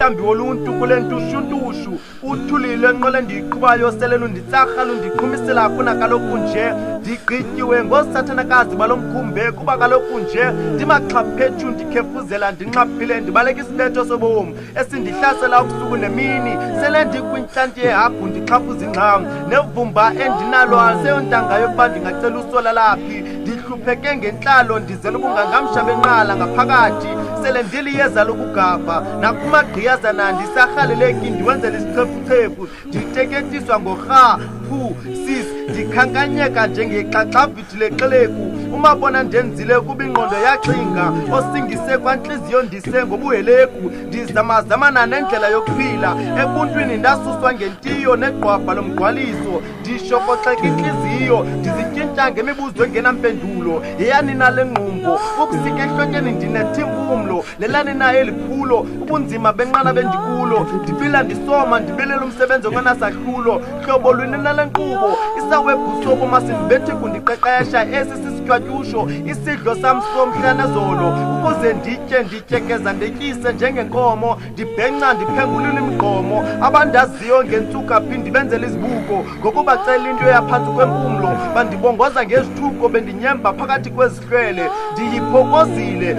umhlambi woluntu kule ntushu uthulile enqole ndiyiqhubayo sele lunditsarha lundiqhumisela kuna kaloku nje ndigqityiwe ngoosathanakazi balomkhumbe kuba kaloku nje ndimaxhaphethu ndikhefuzela ndinxaphile ndibaleka isibetho sobomi esindihlasela ubusuku nemini sele ndikwintlanti yehagu ndixhaphuza ingxam nevumba endinalo aseyontanga yokuba ndingacela usola laphi ndihlupheke ngentlalo ndizela ubungangamsha benqala ngaphakathi sele ndiliyeza lokugabha nakumagqiyazana ndisarhaleleki ndiwenzela isichefuchefu nditeketiswa ngorhaphu sis ndikhankanyeka njengexaxavithi leqeleku umabona ndenzile kuba ingqondo yaxinga osingise kwantliziyo ndise ngobuheleku ndizamazamana nendlela yokuphila ebuntwini ndasuswa ngentiyo negqwabha lomgqwaliso ndishokoxeka intliziyo ndizityintya ngemibuzo engenampendulo yeyanina lengqumbo ubusika ehlotyeni ndinethimphumlo lelanina eliphulo ubunzima benqana bendikulo ndiphila ndisoma ndibelela umsebenzi ongenasahlulo hlobo lwinina lenkqubo isawebhusobo masindibethi kundiqeqesha esi sisityatyusho isidlo sam somhla nezolo ukuze ndityekeza ndetyise njengenkomo ndibhenca ndiphengulile imigqomo abandaziyo ngentsuka phi ndibenzela izibuko ngokubacela into yaphantsi kwempumlo bandibongoza ngezithuko bendinyemba phakathi kwezihlwele ndiyiphokozile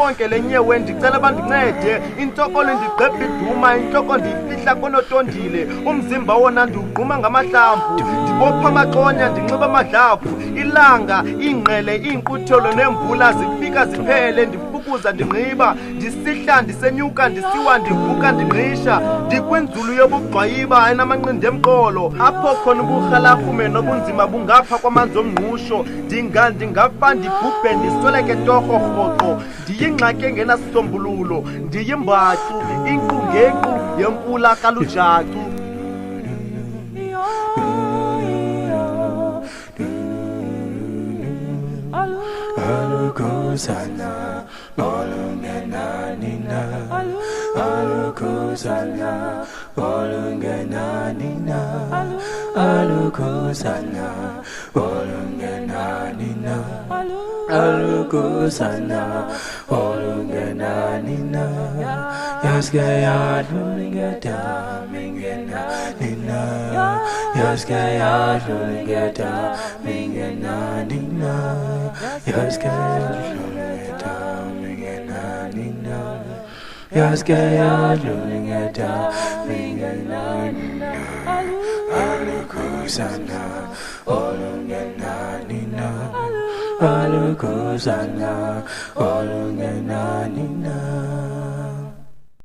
uwonke le nyewe ndicela bandincede intokolo ndigqebha iduma intloko ndiyifihla konotondile umzimba wona ndiwugquma ngamahlamvu ndibopha amaxonya ndinxiba amadlavu ilanga ingqele iinkutholo nemvula zifika ziphele ndifukuza ndinqiba ndisihla ndisenyuka ndisiwa ndivuka ndingqisha ndikwinzulu yobugqwayiba enamanqindi emqolo apho khona uburhalarhume nobunzima bungapha kwamanzi omngqusho ndingafa ndibhubhe ndisweleke torho rhoqo ndiyingxaki engenasisombululo ndiyimbacu inkqungenqu yempula kalujacu Alukusana, olungenanina. Alukusana, olungenanina. Alukusana, olungenanina. Alukusana, olungenanina. Yaskaya lungeta mingenanina. Yaskaya lungeta mingenanina. Yaskaya lungeta mingenanina. Yaskaya lungeta mingenanina. Alukusana, olungenanina. Alukusana, olungenanina.